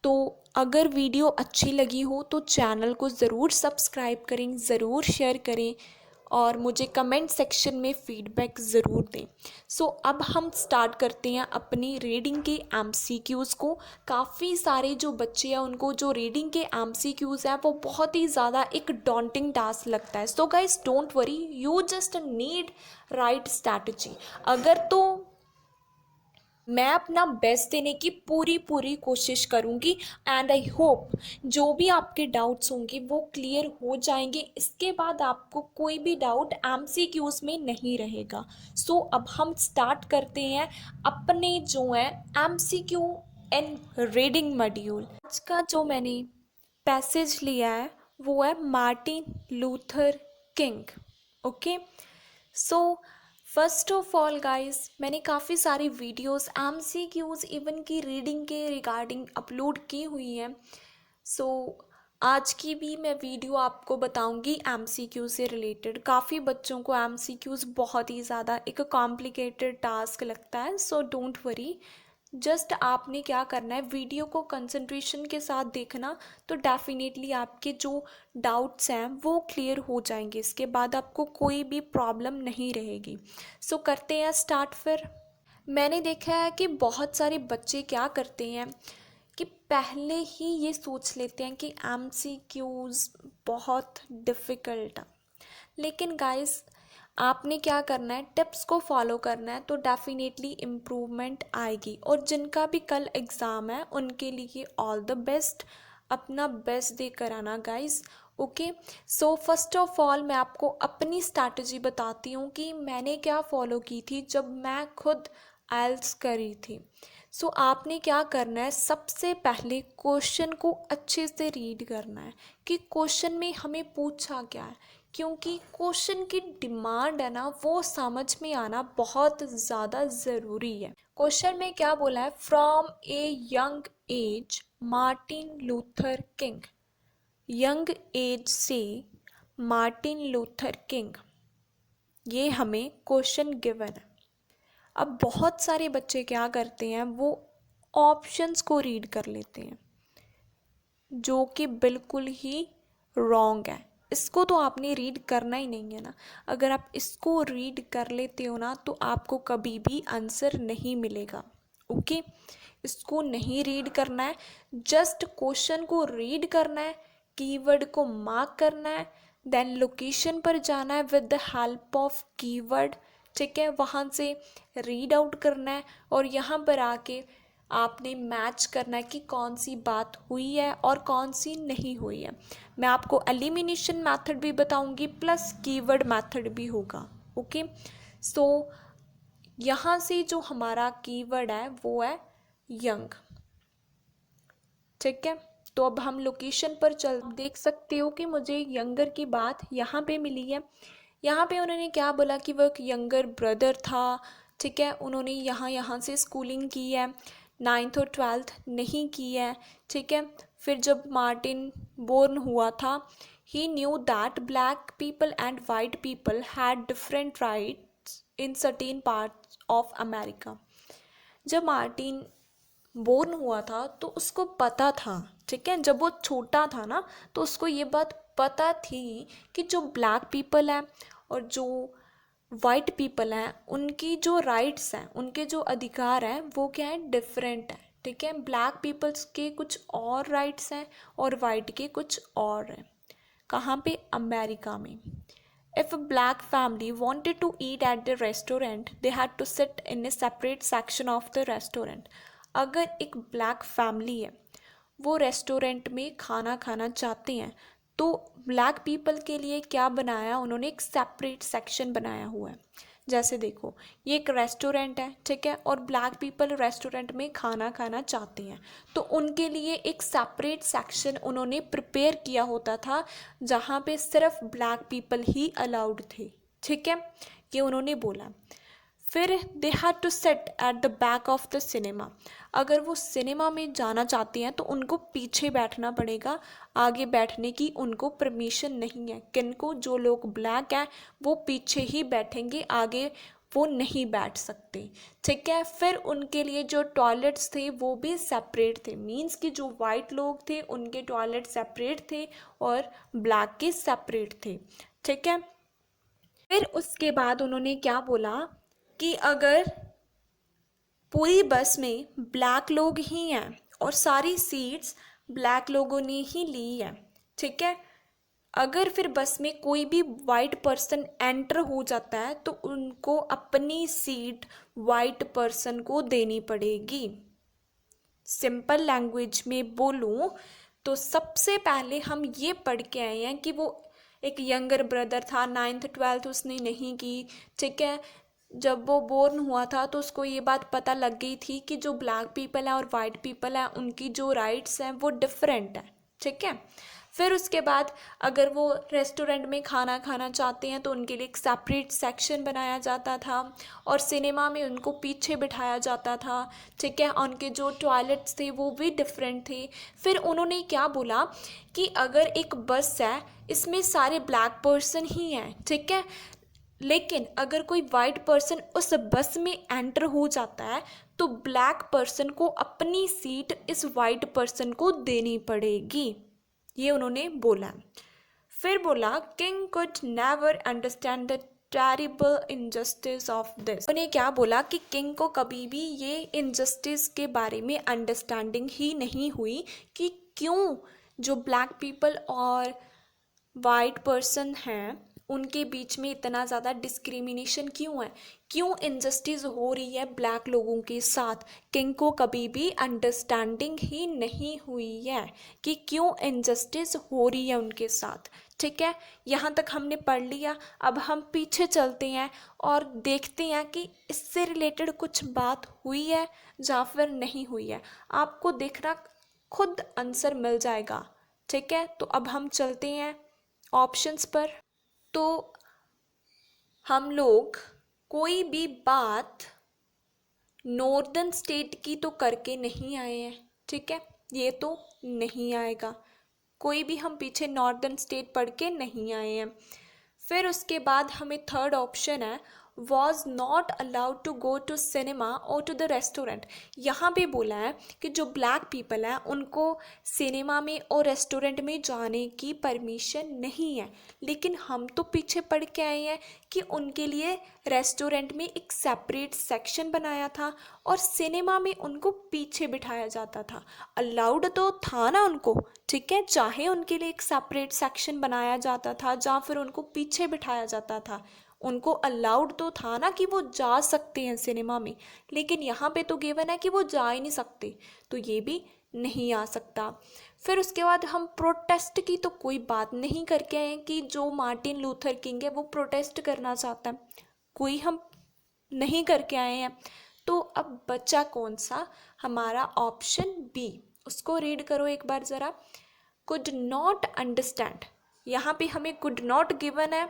[SPEAKER 1] तो अगर वीडियो अच्छी लगी हो तो चैनल को ज़रूर सब्सक्राइब करें, ज़रूर शेयर करें और मुझे कमेंट सेक्शन में फीडबैक ज़रूर दें। सो अब हम स्टार्ट करते हैं अपनी रीडिंग के एमसीक्यूज़ को। काफ़ी सारे जो बच्चे हैं उनको जो रीडिंग के एमसीक्यूज़ हैं वो बहुत ही ज़्यादा एक डॉन्टिंग टास्क लगता है। So guys don't worry, you just need right strategy. अगर तो मैं अपना बेस्ट देने की पूरी कोशिश करूँगी एंड आई होप जो भी आपके डाउट्स होंगे वो क्लियर हो जाएंगे। इसके बाद आपको कोई भी डाउट एमसीक्यूज़ में नहीं रहेगा। सो अब हम स्टार्ट करते हैं अपने जो है एमसीक्यू इन रीडिंग मॉड्यूल। आज का जो मैंने पैसेज लिया है वो है Martin Luther king. Okay, so first of all guys, मैंने काफ़ी सारी वीडियोस एमसीक्यूज़ इवन की रीडिंग के रिगार्डिंग अपलोड की हुई हैं। सो आज की भी मैं वीडियो आपको बताऊंगी एमसीक्यू से रिलेटेड। काफ़ी बच्चों को एमसीक्यूज़ बहुत ही ज़्यादा एक कॉम्प्लिकेटेड टास्क लगता है। सो डोंट वरी, जस्ट आपने क्या करना है, वीडियो को कंसंट्रेशन के साथ देखना तो डेफिनेटली आपके जो डाउट्स हैं वो क्लियर हो जाएंगे। इसके बाद आपको कोई भी प्रॉब्लम नहीं रहेगी। सो करते हैं स्टार्ट फिर। मैंने देखा है कि बहुत सारे बच्चे क्या करते हैं कि पहले ही ये सोच लेते हैं कि एमसीक्यूज़ बहुत डिफ़िकल्ट है। लेकिन गाइस आपने क्या करना है, टिप्स को फॉलो करना है तो डेफिनेटली इम्प्रूवमेंट आएगी। और जिनका भी कल एग्ज़ाम है उनके लिए ऑल द बेस्ट, अपना बेस्ट दे कर आना guys. Okay, so first of all मैं आपको अपनी स्ट्रैटेजी बताती हूँ कि मैंने क्या फॉलो की थी जब मैं खुद आइल्स करी थी। सो आपने क्या करना है, सबसे पहले क्वेश्चन को अच्छे से रीड करना है कि क्वेश्चन में हमें पूछा क्या है, क्योंकि क्वेश्चन की डिमांड है ना वो समझ में आना बहुत ज़्यादा ज़रूरी है। क्वेश्चन में क्या बोला है, from a young age Martin Luther king. Young age से मार्टिन लूथर किंग, ये हमें क्वेश्चन गिवन है। अब बहुत सारे बच्चे क्या करते हैं, वो ऑप्शंस को रीड कर लेते हैं जो कि बिल्कुल ही रॉन्ग है। इसको तो आपने रीड करना ही नहीं है ना। अगर आप इसको रीड कर लेते हो ना तो आपको कभी भी आंसर नहीं मिलेगा। ओके, इसको नहीं रीड करना है, जस्ट क्वेश्चन को रीड करना है, कीवर्ड को मार्क करना है, देन लोकेशन पर जाना है with the help of keyword. ठीक है, वहाँ से रीड आउट करना है और यहाँ पर आके आपने मैच करना है कि कौन सी बात हुई है और कौन सी नहीं हुई है। मैं आपको एलिमिनेशन मेथड भी बताऊंगी प्लस कीवर्ड मेथड भी होगा। ओके, सो यहाँ से जो हमारा कीवर्ड है वो है यंग। ठीक है, तो अब हम लोकेशन पर चल देख सकते हो कि मुझे यंगर की बात यहाँ पे मिली है। यहाँ पे उन्होंने क्या बोला कि वो एक यंगर ब्रदर था। ठीक है, उन्होंने यहाँ से स्कूलिंग की है, 9th और 12th नहीं की है। ठीक है, फिर जब मार्टिन बोर्न हुआ था, he knew that black people and white people had different rights in certain parts of America. जब मार्टिन बोर्न हुआ था तो उसको पता था, ठीक है, जब वो छोटा था ना तो उसको ये बात पता थी कि जो ब्लैक पीपल है और जो वाइट पीपल हैं उनकी जो राइट्स हैं, उनके जो अधिकार हैं वो क्या है, डिफरेंट है। ठीक है, ब्लैक पीपल्स के कुछ और राइट्स हैं और वाइट के कुछ और हैं। कहाँ पे, अमेरिका में। If a black family wanted to eat at the restaurant, they had to sit in a separate section of the restaurant. अगर एक ब्लैक फैमिली है वो रेस्टोरेंट में खाना खाना चाहते हैं तो ब्लैक पीपल के लिए क्या बनाया उन्होंने, एक सेपरेट सेक्शन बनाया हुआ है। जैसे देखो, ये एक रेस्टोरेंट है, ठीक है, और ब्लैक पीपल रेस्टोरेंट में खाना खाना चाहते हैं तो उनके लिए एक सेपरेट सेक्शन उन्होंने प्रिपेयर किया होता था जहाँ पे सिर्फ ब्लैक पीपल ही अलाउड थे। ठीक है, ये उन्होंने बोला। फिर they had to sit at the back of the cinema. अगर वो सिनेमा में जाना चाहते हैं तो उनको पीछे बैठना पड़ेगा, आगे बैठने की उनको परमिशन नहीं है। किनको, जो लोग ब्लैक हैं वो पीछे ही बैठेंगे, आगे वो नहीं बैठ सकते, ठीक है। फिर उनके लिए जो टॉयलेट्स थे वो भी सेपरेट थे, मींस कि जो वाइट लोग थे उनके टॉयलेट सेपरेट थे और ब्लैक के सेपरेट थे, ठीक है। फिर उसके बाद उन्होंने क्या बोला कि अगर पूरी बस में ब्लैक लोग ही हैं और सारी सीट्स ब्लैक लोगों ने ही ली है, ठीक है, अगर फिर बस में कोई भी वाइट पर्सन एंटर हो जाता है तो उनको अपनी सीट वाइट पर्सन को देनी पड़ेगी। सिंपल लैंग्वेज में बोलूं तो सबसे पहले हम ये पढ़ के आए हैं कि वो एक यंगर ब्रदर था, 9th-12th उसने नहीं की, ठीक है। जब वो बोर्न हुआ था तो उसको ये बात पता लग गई थी कि जो ब्लैक पीपल हैं और वाइट पीपल हैं उनकी जो राइट्स हैं वो डिफरेंट है, ठीक है। फिर उसके बाद अगर वो रेस्टोरेंट में खाना खाना चाहते हैं तो उनके लिए एक सेपरेट सेक्शन बनाया जाता था और सिनेमा में उनको पीछे बिठाया जाता था, ठीक है। उनके जो टॉयलेट्स थे वो भी डिफरेंट थे। फिर उन्होंने क्या बोला कि अगर एक बस है इसमें सारे ब्लैक पर्सन ही हैं, ठीक है, लेकिन अगर कोई वाइट पर्सन उस बस में एंटर हो जाता है तो ब्लैक पर्सन को अपनी सीट इस वाइट पर्सन को देनी पड़ेगी, ये उन्होंने बोला। फिर बोला king could never understand the terrible injustice of this. उन्हें क्या बोला कि किंग को कभी भी ये इनजस्टिस के बारे में अंडरस्टैंडिंग ही नहीं हुई कि क्यों जो ब्लैक पीपल और वाइट पर्सन हैं उनके बीच में इतना ज़्यादा डिस्क्रिमिनेशन क्यों है, क्यों इनजस्टिस हो रही है ब्लैक लोगों के साथ। किंग को कभी भी अंडरस्टैंडिंग ही नहीं हुई है कि क्यों इनजस्टिस हो रही है उनके साथ, ठीक है। यहाँ तक हमने पढ़ लिया। अब हम पीछे चलते हैं और देखते हैं कि इससे रिलेटेड कुछ बात हुई है या फिर नहीं हुई है। आपको देखना खुद आंसर मिल जाएगा, ठीक है। तो अब हम चलते हैं ऑप्शंस पर। तो हम लोग कोई भी बात नॉर्दर्न स्टेट की तो करके नहीं आए हैं, ठीक है, ये तो नहीं आएगा, कोई भी हम पीछे नॉर्दर्न स्टेट पढ़ के नहीं आए हैं। फिर उसके बाद हमें थर्ड ऑप्शन है was not allowed to go to cinema और टू द रेस्टोरेंट। यहाँ पे बोला है कि जो ब्लैक पीपल हैं उनको सिनेमा में और रेस्टोरेंट में जाने की परमिशन नहीं है, लेकिन हम तो पीछे पढ़ के आए हैं कि उनके लिए रेस्टोरेंट में एक सेपरेट सेक्शन बनाया था और सिनेमा में उनको पीछे बिठाया जाता था। अलाउड तो था ना उनको, ठीक है, चाहे उनके लिए एक सेपरेट सेक्शन बनाया जाता था या फिर उनको पीछे बिठाया जाता था, उनको अलाउड तो था ना कि वो जा सकते हैं सिनेमा में, लेकिन यहाँ पे तो गिवन है कि वो जा ही नहीं सकते, तो ये भी नहीं आ सकता। फिर उसके बाद हम प्रोटेस्ट की तो कोई बात नहीं करके आए कि जो मार्टिन लूथर किंग है वो प्रोटेस्ट करना चाहता है, कोई हम नहीं करके आए हैं। तो अब बचा कौन सा, हमारा ऑप्शन बी, उसको रीड करो एक बार ज़रा। कुड नॉट अंडरस्टैंड, यहाँ पे हमें कुड नॉट गिवन है,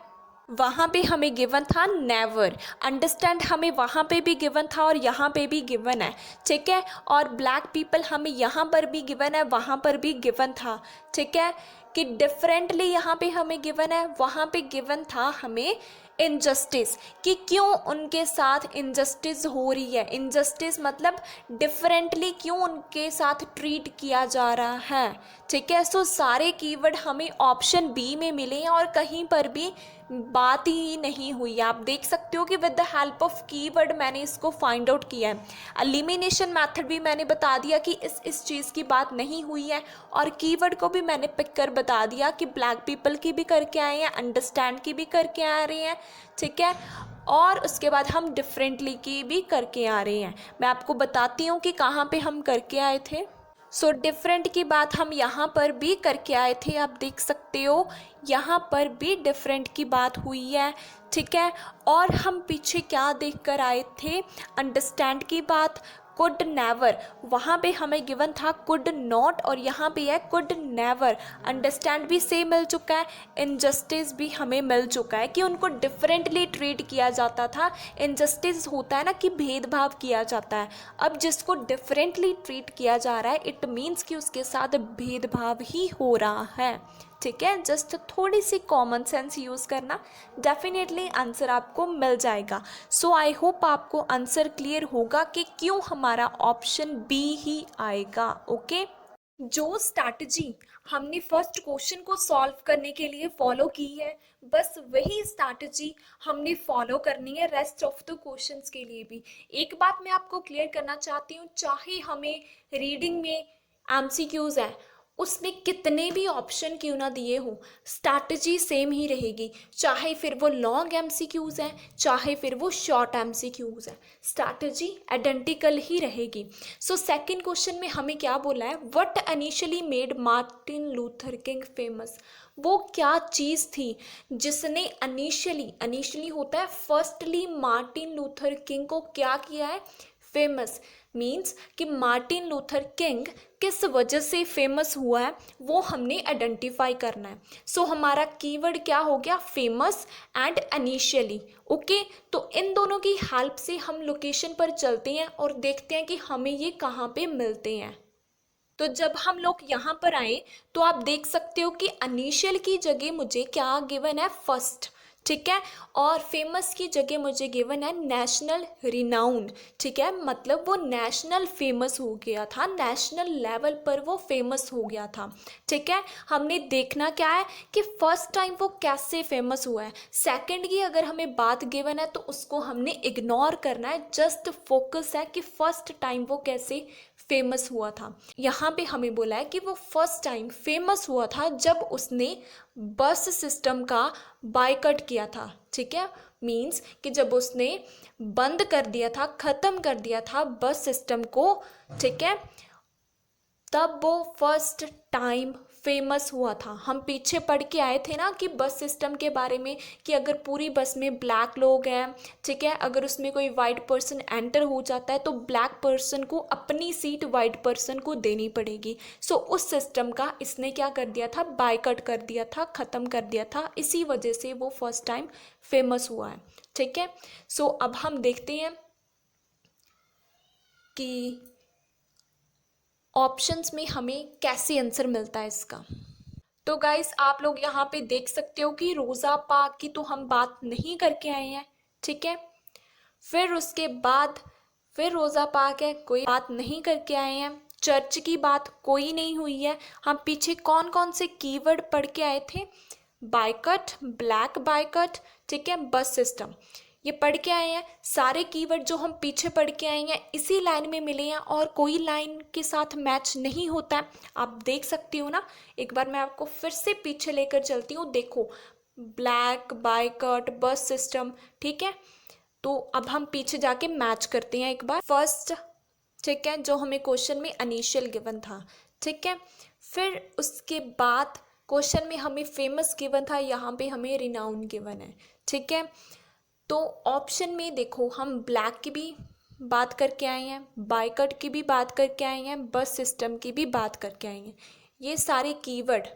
[SPEAKER 1] वहाँ पे हमें गिवन था नेवर। अंडरस्टैंड हमें वहाँ पे भी गिवन था और यहाँ पे भी गिवन है, ठीक है। और ब्लैक पीपल हमें यहाँ पर भी गिवन है, वहाँ पर भी गिवन था, ठीक है। कि डिफरेंटली यहाँ पे हमें गिवन है, वहाँ पे गिवन था हमें इनजस्टिस, कि क्यों उनके साथ इनजस्टिस हो रही है। इनजस्टिस मतलब डिफरेंटली क्यों उनके साथ ट्रीट किया जा रहा है, ठीक है। सो सारे कीवर्ड हमें ऑप्शन बी में मिले हैं और कहीं पर भी बात ही नहीं हुई है। आप देख सकते हो कि with the help of keyword मैंने इसको फाइंड आउट किया है। एलिमिनेशन मेथड भी मैंने बता दिया कि इस चीज़ की बात नहीं हुई है, और कीवर्ड को भी मैंने पिक कर बता दिया कि ब्लैक पीपल की भी करके आए हैं, अंडरस्टैंड की भी करके आ रहे हैं, ठीक है। और उसके बाद हम डिफरेंटली की भी करके आ रहे हैं। मैं आपको बताती हूँ कि कहाँ पे हम करके आए थे। सो डिफरेंट की बात हम यहाँ पर भी करके आए थे, आप देख सकते हो यहाँ पर भी डिफरेंट की बात हुई है, ठीक है। और हम पीछे क्या देख कर आए थे, अंडरस्टैंड की बात, कुड नेवर, वहाँ पे हमें गिवन था कुड नॉट और यहाँ पे है कुड नेवर। अंडरस्टैंड भी सेम मिल चुका है, इनजस्टिस भी हमें मिल चुका है कि उनको डिफरेंटली ट्रीट किया जाता था। इनजस्टिस होता है ना कि भेदभाव किया जाता है, अब जिसको डिफरेंटली ट्रीट किया जा रहा है इट मीन्स कि उसके साथ भेदभाव ही हो रहा है, ठीक है, जस्ट थोड़ी सी कॉमन सेंस यूज़ करना, डेफिनेटली आंसर आपको मिल जाएगा। सो आई होप आपको आंसर क्लियर होगा कि क्यों हमारा ऑप्शन बी ही आएगा। ओके, जो स्ट्रैटेजी हमने फर्स्ट क्वेश्चन को सॉल्व करने के लिए फॉलो की है, बस वही स्ट्रैटेजी हमने फॉलो करनी है रेस्ट ऑफ द क्वेश्चंस के लिए भी। एक बात मैं आपको क्लियर करना चाहती हूँ, चाहे हमें रीडिंग में एमसीक्यूज है, उसमें कितने भी ऑप्शन क्यों ना दिए हो, स्ट्रैटेजी सेम ही रहेगी। चाहे फिर वो लॉन्ग एमसीक्यूज हैं, चाहे फिर वो शॉर्ट एमसीक्यूज हैं, स्ट्रैटेजी आइडेंटिकल ही रहेगी। सो सेकंड क्वेश्चन में हमें क्या बोला है, what initially made Martin Luther king famous. वो क्या चीज़ थी जिसने इनिशियली होता है फर्स्टली, मार्टिन लूथर किंग को क्या किया है, फेमस। मीन्स कि मार्टिन लूथर किंग किस वजह से फेमस हुआ है, वो हमने आइडेंटिफाई करना है। सो हमारा कीवर्ड क्या हो गया, फेमस एंड इनिशियली। ओके, तो इन दोनों की हेल्प से हम लोकेशन पर चलते हैं और देखते हैं कि हमें ये कहाँ पे मिलते हैं। तो जब हम लोग यहाँ पर आए तो आप देख सकते हो कि इनिशियल की जगह मुझे क्या गिवन है, फर्स्ट, ठीक है, और फेमस की जगह मुझे गिवन है नेशनल रिनाउंड। ठीक है, मतलब वो नेशनल फेमस हो गया था, नेशनल लेवल पर वो फेमस हो गया था। ठीक है, हमने देखना क्या है कि फर्स्ट टाइम वो कैसे फेमस हुआ है। सेकंड की अगर हमें बात गिवन है तो उसको हमने इग्नोर करना है, जस्ट फोकस है कि फर्स्ट टाइम वो कैसे फेमस हुआ था। यहाँ पे हमें बोला है कि वो फर्स्ट टाइम फेमस हुआ था जब उसने बस सिस्टम का बायकॉट किया था। ठीक है, मीन्स कि जब उसने बंद कर दिया था, ख़त्म कर दिया था बस सिस्टम को, ठीक है, तब वो फर्स्ट टाइम फेमस हुआ था। हम पीछे पढ़ के आए थे ना कि बस सिस्टम के बारे में, कि अगर पूरी बस में ब्लैक लोग हैं, ठीक है, अगर उसमें कोई वाइट पर्सन एंटर हो जाता है तो ब्लैक पर्सन को अपनी सीट वाइट पर्सन को देनी पड़ेगी। सो उस सिस्टम का इसने क्या कर दिया था, बायकॉट कर दिया था, ख़त्म कर दिया था, इसी वजह से वो फर्स्ट टाइम फेमस हुआ है। ठीक है, सो अब हम देखते हैं कि ऑप्शंस में हमें कैसे आंसर मिलता है इसका। तो गाइस आप लोग यहाँ पे देख सकते हो कि रोज़ा पाक की तो हम बात नहीं करके आए हैं। ठीक है, फिर उसके बाद फिर रोज़ा पाक है, कोई बात नहीं करके आए हैं। चर्च की बात कोई नहीं हुई है। हम पीछे कौन कौन से कीवर्ड पढ़ के आए थे, बायकॉट, ब्लैक बायकॉट, ठीक है, बस सिस्टम, ये पढ़ के आए हैं। सारे कीवर्ड जो हम पीछे पढ़ के आए हैं इसी लाइन में मिले हैं और कोई लाइन के साथ मैच नहीं होता है। आप देख सकते हो ना, एक बार मैं आपको फिर से पीछे लेकर चलती हूँ। देखो, ब्लैक बायकॉट, बस सिस्टम, ठीक है, तो अब हम पीछे जाके मैच करते हैं एक बार। फर्स्ट, ठीक है, जो हमें क्वेश्चन में इनिशियल गिवन था, ठीक है, फिर उसके बाद क्वेश्चन में हमें फेमस गिवन था, यहाँ पे हमें रिनाउंड गिवन है। ठीक है, तो ऑप्शन में देखो हम ब्लैक की भी बात करके आए हैं, बायकॉट की भी बात करके आए हैं, बस सिस्टम की भी बात करके आए हैं। ये सारे कीवर्ड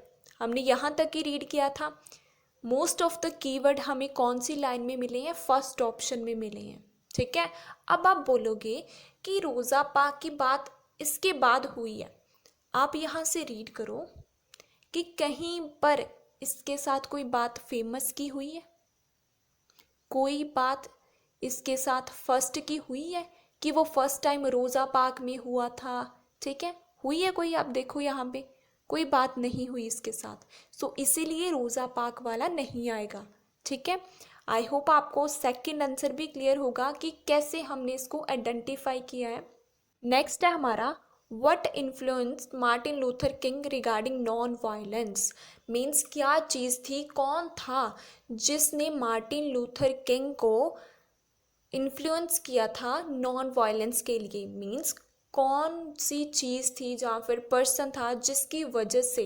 [SPEAKER 1] हमने यहाँ तक ही रीड किया था। मोस्ट ऑफ द कीवर्ड हमें कौन सी लाइन में मिले हैं, फर्स्ट ऑप्शन में मिले हैं। ठीक है, अब आप बोलोगे कि रोज़ा पाक की बात इसके बाद हुई है। आप यहाँ से रीड करो कि कहीं पर इसके साथ कोई बात फेमस की हुई है, कोई बात इसके साथ फर्स्ट की हुई है कि वो फर्स्ट टाइम रोज़ा पाक में हुआ था। ठीक है, हुई है कोई, आप देखो यहाँ पे कोई बात नहीं हुई इसके साथ। सो इसीलिए रोज़ा पाक वाला नहीं आएगा। ठीक है, आई होप आपको सेकंड आंसर भी क्लियर होगा कि कैसे हमने इसको आइडेंटिफाई किया है। नेक्स्ट है हमारा, what influence Martin Luther king regarding non violence. Means क्या चीज़ थी, कौन था जिसने मार्टिन लूथर किंग को इन्फ्लुएंस किया था नॉन वायलेंस के लिए। मीन्स कौन सी चीज़ थी जहाँ फिर पर्सन था जिसकी वजह से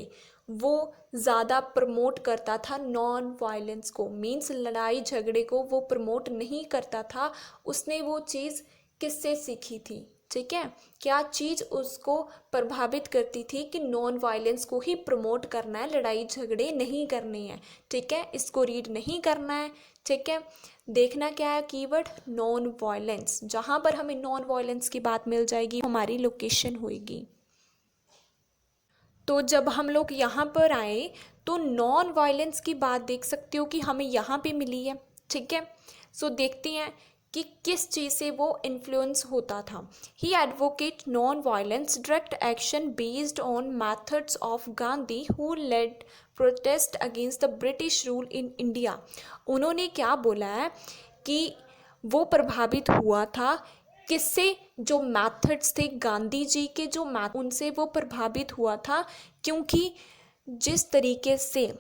[SPEAKER 1] वो ज़्यादा प्रमोट करता था नॉन वायलेंस को। मीन्स लड़ाई झगड़े को वो प्रमोट नहीं करता था। उसने वो चीज़ किससे सीखी थी, ठीक है, क्या चीज़ उसको प्रभावित करती थी कि नॉन वायलेंस को ही प्रमोट करना है, लड़ाई झगड़े नहीं करने हैं। ठीक है, इसको रीड नहीं करना है। ठीक है, देखना क्या है, कीवर्ड नॉन वायलेंस। जहाँ पर हमें नॉन वायलेंस की बात मिल जाएगी हमारी लोकेशन होएगी। तो जब हम लोग यहाँ पर आए तो नॉन वायलेंस की बात देख सकते हो कि हमें यहाँ पे मिली है, ठीक है। सो देखते हैं कि किस चीज़ से वो इन्फ्लुएंस होता था। He advocate non violence direct action based on methods of Gandhi who led protest against the British rule in India. उन्होंने क्या बोला है कि वो प्रभावित हुआ था किससे, जो मैथड्स थे गांधी जी के, जो उनसे वो प्रभावित हुआ था, क्योंकि जिस तरीके से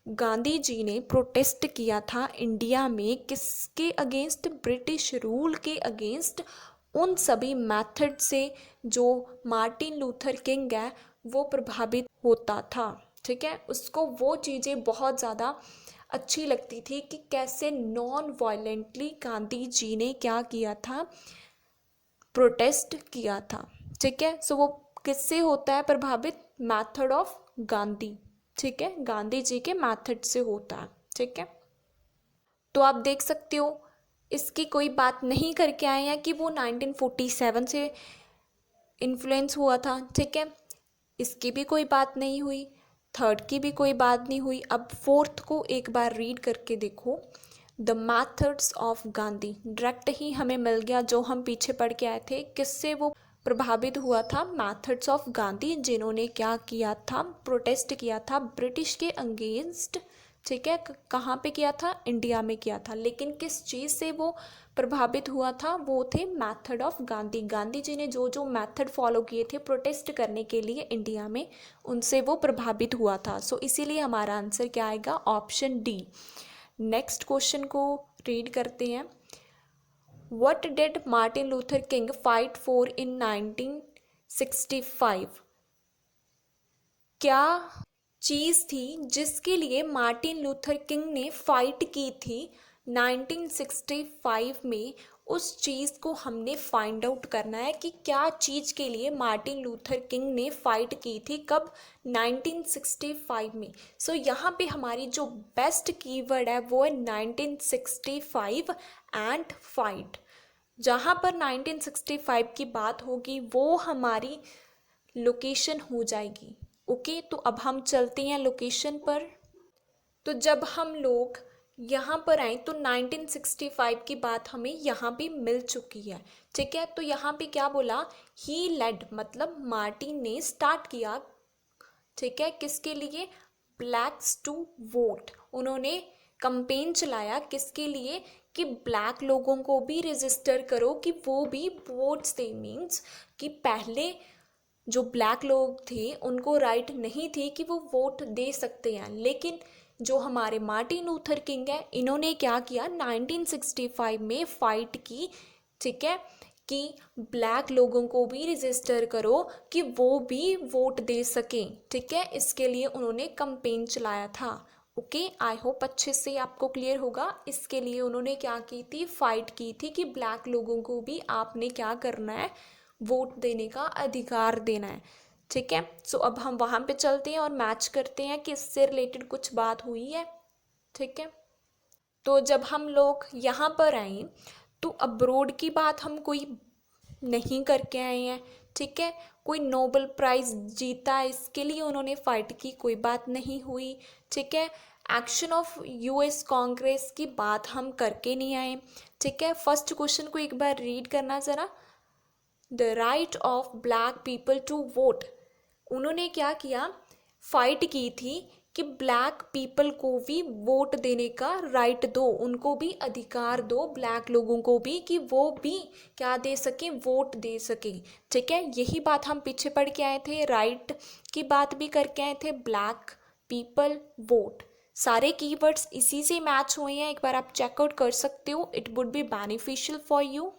[SPEAKER 1] गांधी जी ने प्रोटेस्ट किया था इंडिया में किसके अगेंस्ट, ब्रिटिश रूल के अगेंस्ट, उन सभी मेथड से जो मार्टिन लूथर किंग है वो प्रभावित होता था, ठीक है। उसको वो चीज़ें बहुत ज़्यादा अच्छी लगती थी कि कैसे नॉन वायलेंटली गांधी जी ने क्या किया था, प्रोटेस्ट किया था, ठीक है। सो वो किससे होता है प्रभावित, मैथड ऑफ गांधी, ठीक है, गांधी जी के मैथड से होता है, ठीक है। तो आप देख सकते हो इसकी कोई बात नहीं करके आए हैं कि वो 1947 से इन्फ्लुएंस हुआ था, ठीक है, इसकी भी कोई बात नहीं हुई, थर्ड की भी कोई बात नहीं हुई। अब फोर्थ को एक बार रीड करके देखो, the methods of Gandhi, direct ही हमें मिल गया जो हम पीछे पढ़ के आए थे, किससे वो प्रभावित हुआ था, मैथड्स ऑफ गांधी, जिन्होंने क्या किया था, प्रोटेस्ट किया था ब्रिटिश के अगेंस्ट, ठीक है। कहाँ पे किया था, इंडिया में किया था, लेकिन किस चीज़ से वो प्रभावित हुआ था, वो थे मैथड ऑफ गांधी। गांधी जी ने जो जो मैथड फॉलो किए थे प्रोटेस्ट करने के लिए इंडिया में, उनसे वो प्रभावित हुआ था। सो इसीलिए हमारा आंसर क्या आएगा, ऑप्शन डी। नेक्स्ट क्वेश्चन को रीड करते हैं। What did Martin Luther King fight for in 1965? क्या चीज़ थी जिसके लिए मार्टिन लूथर किंग ने फाइट की थी 1965 में? उस चीज़ को हमने फाइंड आउट करना है कि क्या चीज़ के लिए मार्टिन लूथर किंग ने फाइट की थी, कब, 1965 में। सो यहाँ पे हमारी जो बेस्ट कीवर्ड है वो है 1965 एंड फाइट। जहाँ पर 1965 की बात होगी वो हमारी लोकेशन हो जाएगी, ओके। तो अब हम चलते हैं लोकेशन पर। तो जब हम लोग यहाँ पर आए तो 1965 की बात हमें यहाँ पे मिल चुकी है, ठीक है। तो यहाँ पे क्या बोला, ही लेड, मतलब मार्टिन ने स्टार्ट किया, ठीक है, किसके लिए, ब्लैक्स टू वोट। उन्होंने कंपेन चलाया किसके लिए, कि ब्लैक लोगों को भी रजिस्टर करो कि वो भी वोट्स दे। मीन्स कि पहले जो ब्लैक लोग थे उनको राइट नहीं थी कि वो वोट दे सकते हैं, लेकिन जो हमारे मार्टिन लूथर किंग है इन्होंने क्या किया, 1965 में फाइट की, ठीक है, कि ब्लैक लोगों को भी रजिस्टर करो कि वो भी वोट दे सकें, ठीक है। इसके लिए उन्होंने कंपेन चलाया था, ओके। आई होप अच्छे से आपको क्लियर होगा। इसके लिए उन्होंने क्या की थी, फाइट की थी कि ब्लैक लोगों को भी आपने क्या करना है, वोट देने का अधिकार देना है, ठीक है। सो अब हम वहाँ पे चलते हैं और मैच करते हैं कि इससे रिलेटेड कुछ बात हुई है, ठीक है। तो जब हम लोग यहाँ पर आए तो अब्रोड की बात हम कोई नहीं करके आए हैं, ठीक है। कोई नोबेल प्राइज़ जीता इसके लिए उन्होंने फाइट की, कोई बात नहीं हुई, ठीक है। एक्शन ऑफ यूएस कांग्रेस की बात हम करके नहीं आए, ठीक है। फर्स्ट क्वेश्चन को एक बार रीड करना ज़रा, the right of black people to vote. उन्होंने क्या किया, फाइट की थी कि ब्लैक पीपल को भी वोट देने का राइट दो, उनको भी अधिकार दो, ब्लैक लोगों को भी, कि वो भी क्या दे सकें, वोट दे सकें, ठीक है। यही बात हम पीछे पढ़ के आए थे, राइट की बात भी करके आए थे, ब्लैक पीपल वोट, सारे कीवर्ड्स इसी से मैच हुए हैं। एक बार आप चेकआउट कर सकते हो, it would be beneficial for you.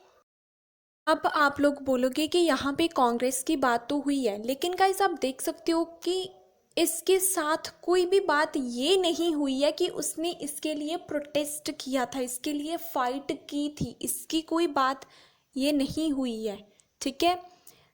[SPEAKER 1] अब आप लोग बोलोगे कि यहाँ पे कांग्रेस की बात तो हुई है, लेकिन गाइस आप देख सकते हो कि इसके साथ कोई भी बात ये नहीं हुई है कि उसने इसके लिए प्रोटेस्ट किया था, इसके लिए फाइट की थी, इसकी कोई बात ये नहीं हुई है, ठीक है।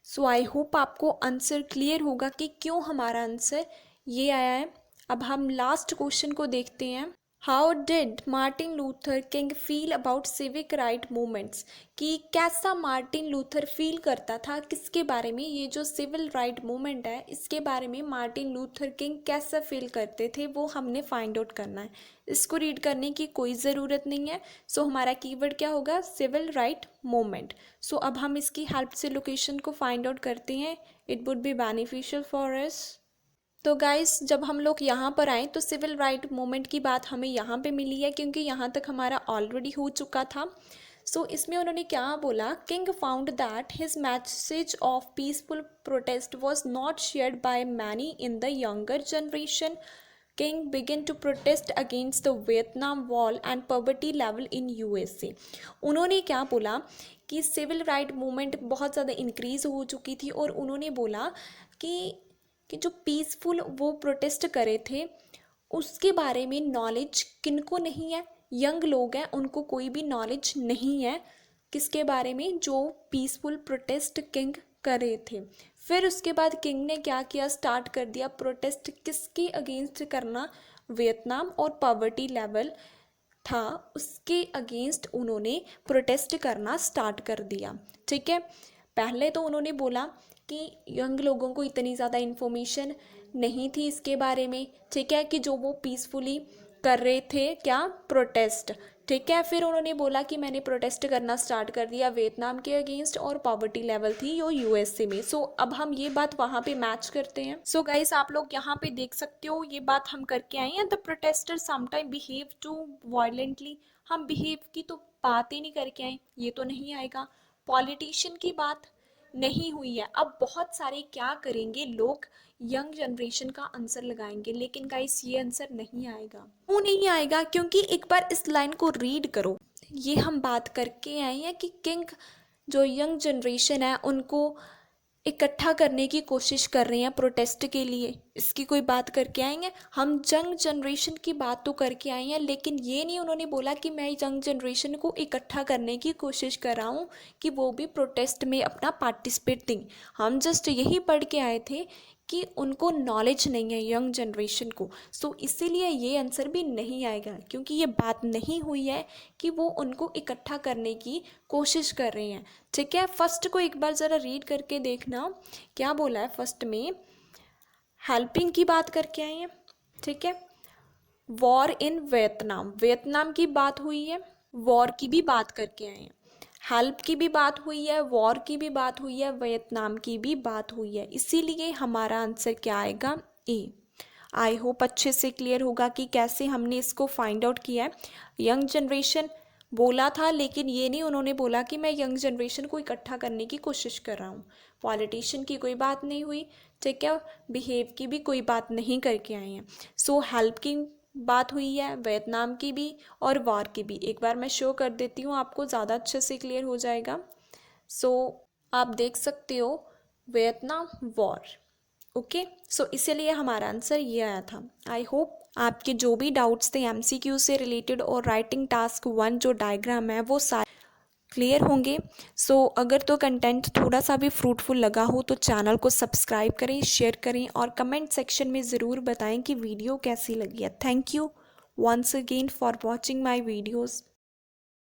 [SPEAKER 1] सो आई होप आपको आंसर क्लियर होगा कि क्यों हमारा आंसर ये आया है। अब हम लास्ट क्वेश्चन को देखते हैं। How did Martin Luther king feel about civic right movements, कि कैसा मार्टिन लूथर फील करता था किसके बारे में, ये जो सिविल राइट मूवमेंट है इसके बारे में मार्टिन लूथर किंग कैसा फील करते थे, वो हमने फाइंड आउट करना है। इसको रीड करने की कोई ज़रूरत नहीं है। सो हमारा कीवर्ड क्या होगा, सिविल राइट मूवमेंट। सो अब हम इसकी हेल्प से लोकेशन को फाइंड आउट करते हैं। It would be beneficial for us. तो गाइस जब हम लोग यहाँ पर आए तो सिविल राइट मूवमेंट की बात हमें यहाँ पे मिली है, क्योंकि यहाँ तक हमारा ऑलरेडी हो चुका था। सो इसमें उन्होंने क्या बोला, King found that his message of peaceful protest was not shared by many in the younger generation. King began to protest against the Vietnam war and poverty level in USA. उन्होंने क्या बोला कि सिविल राइट मूवमेंट बहुत ज़्यादा increase हो चुकी थी, और उन्होंने बोला कि जो पीसफुल वो प्रोटेस्ट करे थे उसके बारे में नॉलेज किनको नहीं है, यंग लोग हैं उनको कोई भी नॉलेज नहीं है किसके बारे में, जो पीसफुल प्रोटेस्ट किंग कर रहे थे। फिर उसके बाद किंग ने क्या किया, स्टार्ट कर दिया प्रोटेस्ट किसके अगेंस्ट करना, वियतनाम और पॉवर्टी लेवल था उसके अगेंस्ट उन्होंने प्रोटेस्ट करना स्टार्ट कर दिया। ठीक है, पहले तो उन्होंने बोला कि यंग लोगों को इतनी ज़्यादा इन्फॉर्मेशन नहीं थी इसके बारे में, ठीक है, कि जो वो पीसफुली कर रहे थे क्या, प्रोटेस्ट। ठीक है, फिर उन्होंने बोला कि मैंने प्रोटेस्ट करना स्टार्ट कर दिया वियतनाम के अगेंस्ट, और पॉवर्टी लेवल थी यो यूएसए में। सो अब हम ये बात वहाँ पे मैच करते हैं। सो गाइस आप लोग यहाँ पे देख सकते हो, ये बात हम करके आए हैं, the protester sometime behave too violently. हम बिहेव की तो बात ही नहीं करके आए, ये तो नहीं आएगा। पॉलिटिशियन की बात नहीं हुई है। अब बहुत सारे क्या करेंगे लोग, यंग जनरेशन का आंसर लगाएंगे, लेकिन गाइस ये आंसर नहीं आएगा। क्यों नहीं आएगा, क्योंकि एक बार इस लाइन को रीड करो। ये हम बात करके आए हैं कि किंग जो यंग जनरेशन है उनको इकट्ठा करने की कोशिश कर रहे हैं प्रोटेस्ट के लिए, इसकी कोई बात करके आएंगे। हम यंग जनरेशन की बात तो करके आए हैं, लेकिन ये नहीं उन्होंने बोला कि मैं यंग जनरेशन को इकट्ठा करने की कोशिश कर रहा हूँ कि वो भी प्रोटेस्ट में अपना पार्टिसिपेट दें। हम जस्ट यही पढ़ के आए थे कि उनको नॉलेज नहीं है यंग जनरेशन को। सो इसीलिए ये आंसर भी नहीं आएगा, क्योंकि ये बात नहीं हुई है कि वो उनको इकट्ठा करने की कोशिश कर रहे हैं। ठीक है, फर्स्ट को एक बार ज़रा रीड करके देखना क्या बोला है। फर्स्ट में हेल्पिंग की बात करके आए हैं, ठीक है, वॉर इन वियतनाम, वियतनाम की बात हुई है, वॉर की भी बात करके आए हैं, हेल्प की भी बात हुई है, वॉर की भी बात हुई है, वियतनाम की भी बात हुई है। इसीलिए हमारा आंसर क्या आएगा, ए। आई होप अच्छे से क्लियर होगा कि कैसे हमने इसको फाइंड आउट किया है। यंग जनरेशन बोला था, लेकिन ये नहीं उन्होंने बोला कि मैं यंग जनरेशन को इकट्ठा करने की कोशिश कर रहा हूँ। पॉलिटिशियन की कोई बात नहीं हुई, ठीक है, बिहेव की भी कोई बात नहीं करके आए हैं। सो हेल्प की बात हुई है, वियतनाम की भी और वॉर की भी। एक बार मैं शो कर देती हूँ आपको, ज़्यादा अच्छे से क्लियर हो जाएगा। सो आप देख सकते हो वियतनाम वॉर। ओके, सो इसीलिए हमारा आंसर ये आया था। आई होप आपके जो भी डाउट्स थे एमसीक्यू से रिलेटेड और राइटिंग टास्क 1 जो डायग्राम है वो सारे क्लियर होंगे। सो अगर तो कंटेंट थोड़ा सा भी फ्रूटफुल लगा हो तो चैनल को सब्सक्राइब करें, शेयर करें और कमेंट सेक्शन में ज़रूर बताएं कि वीडियो कैसी लगी है। Thank you once again for watching my videos.